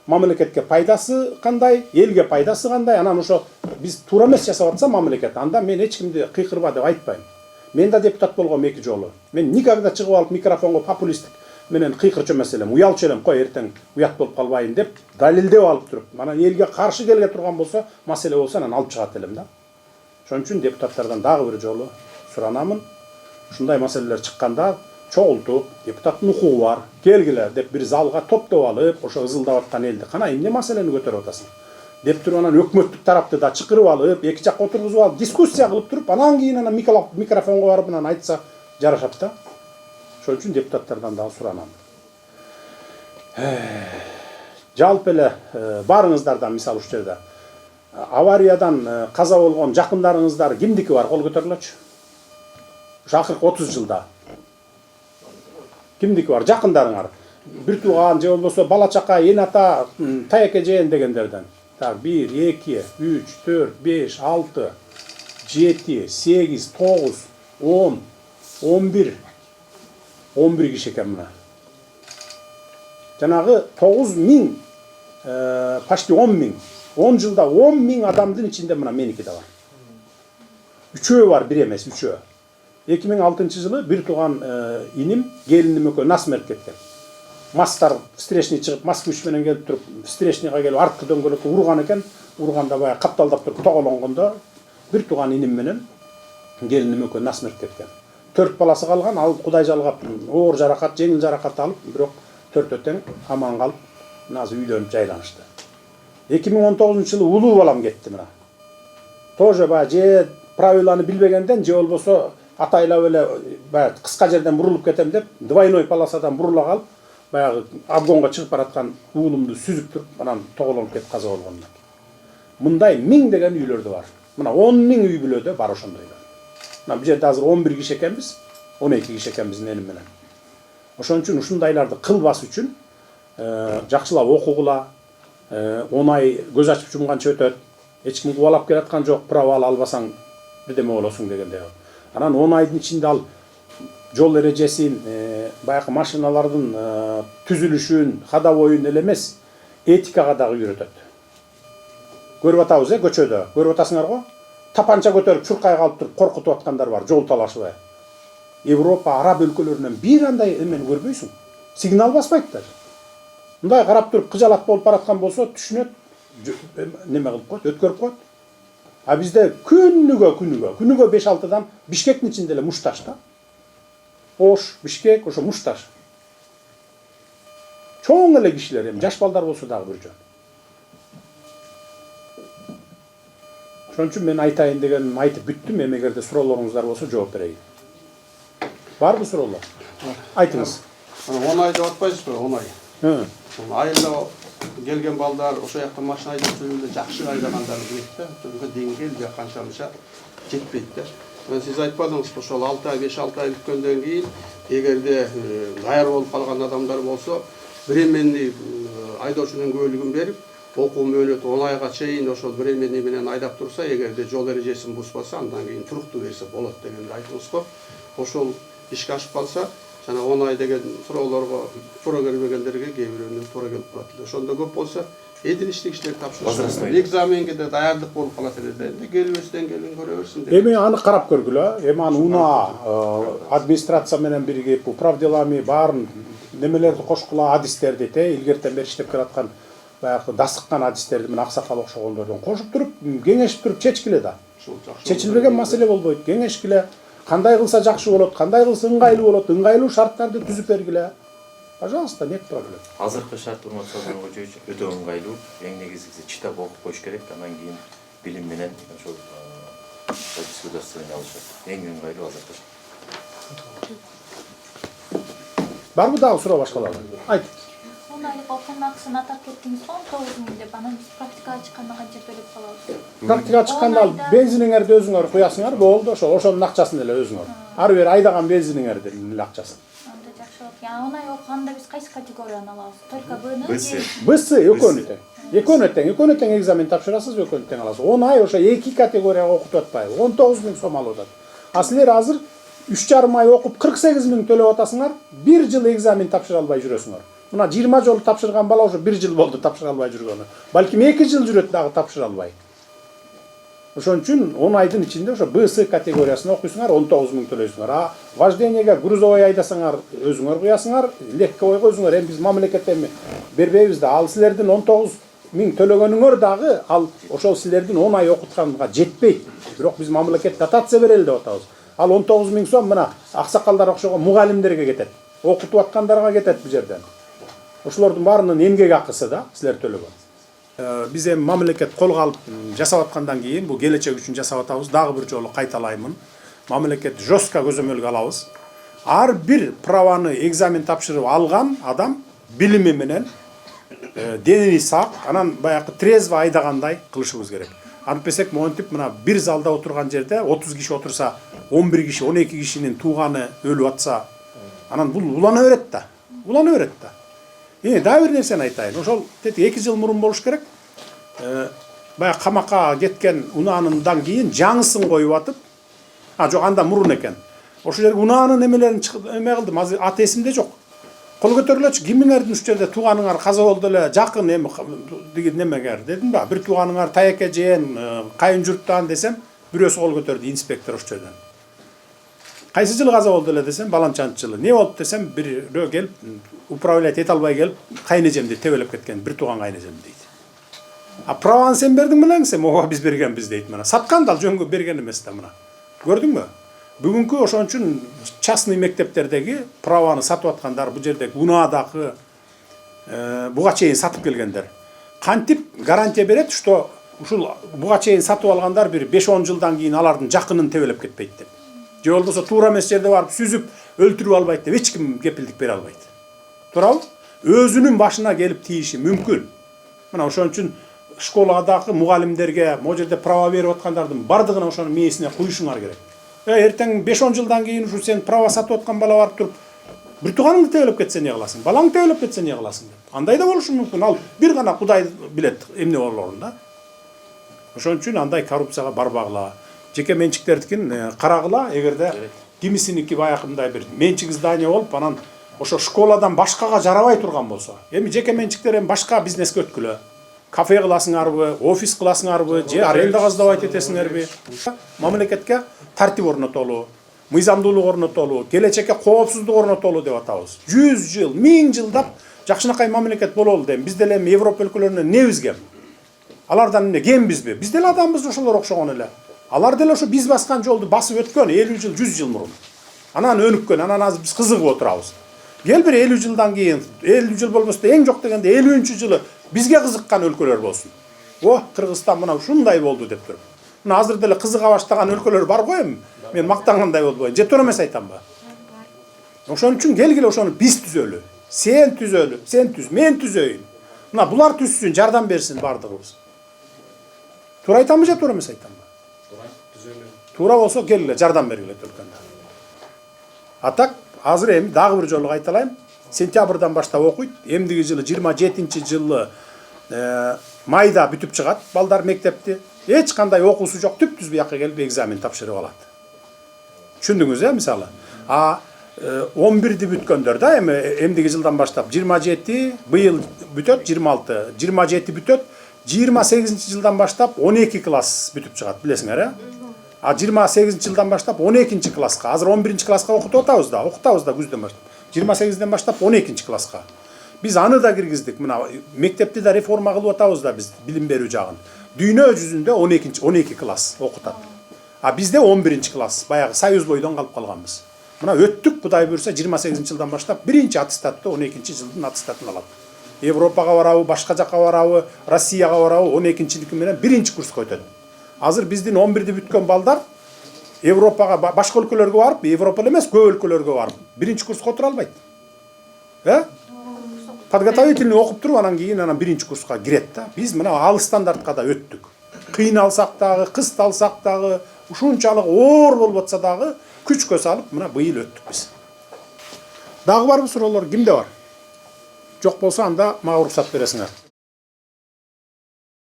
мамлекетке пайдасы кандай, элге пайдасы кандай, анан ошо биз туура эмес жасап атса мамлекет, анда мен эч кимди кыйкырба деп айтпайм. Мен да депутат болгом 2 жолу. Мен никогда чыгып алып микрофонго популисттик менен кыйкырчу эмес элем, уялчу элем, кой эртең уят болуп калбайын деп далилдеп алып туруп, анан элге каршы келге турган болсо, маселе болсо анан алып чыгат элем да. Ошон үчүн депутаттардан дагы бир жолу суранамын. Ушундай маселелер чыкканда чогултуп, депутаттын укугу бар, келгиле деп бир залга топтоп алып, ошо ызылдап аткан элди кана эмне маселени көтөрүп атасың деп туруп анан өкмөттүк тарапты да чакырып алып, эки жакка отургузуп алып, дискуссия кылып туруп, анан кийин анан микрофонго барып анан айтса жарашат да. Ошон үчүн депутаттардан дагы суранам. Жалпы эле барыңыздардан мисалы ушул жерде авариядан каза болгон жакындарыңыздар кимдики бар, кол көтөрүлөчү. Ушу акыркы 30 жылда кимдики бар жакындарыңар? Бир тууган же болбосо бала чака, эн ата, таяк эжен дегендерден. Так, 1, 2, 3, 4, 5, 6, 7, 8, 9, 10, 11. 11 киши экен мына. Жанагы 9000, почти 10.000. 10 жылда 10.000 адамдын ичинде мына меники да бар. Үчөө бар, бир эмес, үчөө. 2006 жылы бир тууган иним, келиним экөө насмерт кеткен. Мастар встречный чыгып, мас күч менен келип туруп, встречныйга келип арткы дөңгөлөккө урган экен. Урганда баягы капталдап туруп тоголонгондо бир тууган иним менен келиним экөө насмерт кеткен. 4 баласы калган, ал Кудай жалгап, оор жаракат, жеңил жаракат алып, бирок 4 тең аман калып, азыр үйлөнүп жайланышты. 2019 жылы улуу балам кетти мына. Тоже баягы же правиланы билбегенден, же болбосо атайлап эле баягы кыска жерден бурулуп кетем деп, двойной полосадан бурула калып, баягы обгонго чыгып бараткан уулумду сүзүп туруп, анан тоголонуп кетип каза болгон. Мындай 1000 деген үйлөрдө бар. Мына 10.000 үй бүлөдө бар ошондойлор. Мына бул жерде азыр 11 киши экенбиз, 12 киши экенбиз менин менен. Ошон үчүн ушундайларды кылбас үчүн жакшылап окугула, 10 ай көз ачып жумганча өтөт. Эч ким кубалап келаткан жок, право албасаң бирдеме болосуң дегендей. Анан 10 айдын ичинде ал жол эрежесин, баягы машиналардын түзүлүшүн, ходовойун эле эмес, этикага дагы үйрөтөт. Көрүп атабыз, көчөдө. Көрүп атасыңар го? Тапанча көтөрүп чуркай калып туруп коркутуп аткандар бар, жол талашыбай. Европа, араб өлкөлөрүнөн бир андай эмени көрбөйсүң. Сигнал баспайт даже. Мындай карап туруп кыжалат болуп бараткан болсо түшүнөт, неме кылып коет, өткөрүп коет. А бизде күнүгө 5-6дан Бишкектин ичинде эле мушташ да. Ош, Бишкек, ошо мушташ. Чоң эле кишилер, эми жаш балдар болсо дагы бир жөн. Ошон үчүн мен айтайын деген айтып бүттүм, эми эгерде суроолоруңуздар болсо жооп берейин. Барбы суроолор? Айтыңыз. 10 ай деп атпайсызбы, 10 ай. Айылда келген балдар, ошо жакта машина айдап жүргөндө жакшы айдагандар билет да. Ошого деңгел же канчамыча жетпейт да. Сиз айтпадыңызбы, ошол 6 ай, 5-6 ай өткөндөн кийин эгерде даяр болуп калган адамдар болсо, временный айдоочунун куәлигин берип, окуу мөөнөтү 10 айга чейин ошол временный менен айдап турса, эгерде жол эрежесин бузбаса, андан кийин туруктуу берсе болот дегенди айтыңыз го. Ошол ишке ашып калса, жана 10 ай деген суроолорго туура келбегендерге кээ бирөөнө туура келип калат эле. Ошондо көп болсо, эдилиштик иштер тапшырышат. Экзаменге да даярдык болуп калат эле. Келбестен келин көрө берсин деп. Эми аны карап көргүлө. Эми аны УНА администрация менен биригип, управделами баарын немелерди кошкула, адистерди илгертен бери иштеп келаткан баягы дасыккан адистерди менен аксакал окшогондордон кошуп туруп, кеңешип туруп чечкиле да. Чечилбеген маселе болбойт. Кеңешкиле. Кандай кылса жакшы болот, кандай кылса ыңгайлуу болот, ыңгайлуу шарттарды түзүп бергиле. Пожалуйста, нет проблем. Азыркы шарт урматталган өтө ыңгайлуу. Эң негизгиси читап окуп коюш керек, андан кийин билим менен ошол дискуссияны алышат. Эң ыңгайлуу азыркы шарт. Барбы дагы суроо башкалардан? Айт. Айлык окуун акысын атап кеттиңиз го, 9.000 деп, анан биз практикага чыкканда канча төлөп калабыз? Практикага чыкканда бензиниңерди өзүңөр куясыңар, болду, ошонун акчасын эле өзүңөр. Ары бери айдаган бензиниңердин эле акчасын. Анда жакшы болот. Я 10 ай окуганда биз кайсы категорияны алабыз? Только Б-ны? Бс, экөөнү тең. Экөөнү тең экзамен тапшырасыз, экөөнү тең аласыз. 10 ай ошо 2 категорияга окутуп атпайбы? 19.000 сом алып атат. А силер азыр 3,5 ай окуп 48.000 төлөп атасыңар, 1 жыл экзамен тапшыра албай жүрөсүңөр. Мына 20 жолу тапшырган бала уже 1 жыл болду тапшыра албай жүргөнү. Балким 2 жыл жүрөт дагы тапшыра албай. Ошон үчүн 10 айдын ичинде ошо БС категориясына окуйсуңар, 19.000 төлөйсүңөр. А вождениеге грузовой айдасаңар, өзүңөр куясыңар, легковойго өзүңөр. Эми биз мамлекеттен бербейбиз да. Ал силердин 19 миң төлөгөнүңөр дагы ал ошол силердин 10 ай окутканга жетпейт. Бирок биз мамлекет дотация берели деп атабыз. Ал 19 миң сом мына аксакалдар окшогон мугалимдерге кетет. Окутуп аткандарга кетет бул жерден. Ошолордун баарынын эмгек акысы да силер төлөгөн. Биз эми мамлекет колго алып жасап аткандан кийин бул келечек үчүн жасап атабыз. Дагы бир жолу кайталаймын. Мамлекет жестко көзөмөлгө алабыз. Ар бир праваны экзамен тапшырып алган адам билими менен дени сак, анан баягы трезво айдагандай кылышыбыз керек. Антпесек монтип мына бир залда отурган жерде 30 киши отурса, 11 киши, 12 кишинин тууганы өлүп атса, анан бул улана берет да. Улана берет да. Дагы бир нерсени айтайын. Ошол 2 жыл мурун болуш керек. Баягы камакка кеткен унаанындан кийин жаңысын коюп атып, жок анда мурун экен. Ошол жерге унаанын эмелерин эме кылдым, азыр аты эсимде жок. Кол көтөрүлөчү, кимиңердин уш жерде тууганыңар каза болду эле, жакын эми деген немегер дедим да. Бир тууганыңар таяке жээн, кайын журттан десем, бирөөсү кол көтөрдү, инспектор уш жерден. Кайсы жылы каза болду эле десем, баланчанчы жылы. Не болду десем, бирөө келип, управлять эте албай келип, кайнежемди тебелеп кеткен, бир тууган кайнежем дейт. Праваны сен бердиң белең, сен ооба биз бергенбиз дейт мына. Саткан да жөнгө берген эмес да мына. Көрдүңбү? Бүгүнкү ошон үчүн частный мектептердеги праваны сатып аткандар, бул жердеги унаадагы буга чейин сатып келгендер. Кантип гарантия берет, что ушул буга чейин сатып алгандар бир 5-10 жылдан кийин алардын жакынын тебелеп кетпейт деп. Же болбосо туура эмес жерде барып сүзүп, өлтүрүп албайт деп эч ким кепилдик бере албайт. Туурабы? Өзүнүн башына келип тийиши мүмкүн. Мына ошон үчүн школадагы мугалимдерге, могу жерде права берип аткандардын бардыгына ошонун мээсине куюшуңар керек. Эртең 5-10 жылдан кийин ушу сен права сатып аткан бала барып туруп, бир тууганыңды тебелеп кетсе не кыласың? Балаңды тебелеп кетсе не кыласың деп. Андай да болушу мүмкүн. Ал бир гана Кудай билет эмне болоорун да. Ошон үчүн андай коррупцияга барбагыла. Жеке менчиктердикин карагыла, эгерде кимисиники баягындай бир менчик здание болуп, анан ошо школадан башкага жарабай турган болсо, эми жеке менчиктер эми башка бизнеске өткүлө. Кафе кыласыңарбы, офис кыласыңарбы, же арендага сдавать этесиңерби? Мамлекетке тартип орнотолу, мыйзамдуулук орнотолу, келечекке коопсуздук орнотолу деп атабыз. 100 жыл, 1000 жылдап жакшынакай мамлекет бололу дейм. Биз деле эми Европа өлкөлөрүнөн небиз кем? Алардан эмне кембизби? Биз деле адамбыз ошолор окшогон эле. Алар деле ошо биз баскан жолду басып өткөн 50 жыл, 100 жыл мурун. Анан өнүккөн, анан азыр биз кызыгып отурабыз. Кел бир 50 жылдан кийин, 50 жыл болбосо эң жок дегенде 50-жылы бизге кызыккан өлкөлөр болсун. Кыргызстан мына ушундай болду деп туруп. Мына азыр деле кызыга баштаган өлкөлөр бар го эми. Мен мактангандай болбойн. Же туура эмес айтамбы? Ошон үчүн келгиле ошону биз түзөлү. Сен түзөлү, сен түз, мен түзөйүн. Мына булар түзсүн, жардам берсин бардыгыбыз. Туура айтамбы же туура эмес айтамбы? Туура болсо келгиле жардам бергиле өлкөндө. Атак азыр эми дагы бир жолу кайталайм. Сентябрдан баштап окуйт. Эмдиги жылы 27-жылы майда бүтүп чыгат. Балдар мектепти эч кандай окуусу жок, түп-түз буякка келип экзамен тапшырып алат. Түшүндүңүз мисалы? 11-ди бүткөндөр да эми эмдиги жылдан баштап 27, быйыл бүтөт 26, 27 бүтөт. 28-жылдан баштап 12 класс бүтүп чыгат, билесиңер, 28-жылдан баштап 12 класска, азыр 11 класска окутуп атабыз да күздөн баштап. 28-ден баштап 12 класска. Биз аны да киргиздик. Мына мектепти да реформа кылып атабыз да биз, билим берүү жагын. Дүйнө жүзүндө 12 класс окутат. Бизде 11 класс, баягы союз бойдон калып калганбыз. Мына өттүк, Кудай буйрса 28-жылдан баштап биринчи аттестатты 12-жылдын аттестатын алат. Европага барабы, башка жакка барабы, Россияга барабы 12-чилики менен биринчи курска өтөт. Азыр биздин 11-ди бүткөн балдар Европага, башка өлкөлөргө барып, Европа эмес, көп өлкөлөргө барып, биринчи курска отура албайт. Подготовительный окуп туруп, анан кийин биринчи курска кирет да. Биз мына ал стандартка да өттүк. Кыйналсак дагы, кысталсак дагы, ушунчалык оор болуп атса дагы күчкө салып, мына быйыл өттүк биз. Дагы барбы суроолор, кимде бар? Жок болсо анда мага уруксат бересиңер.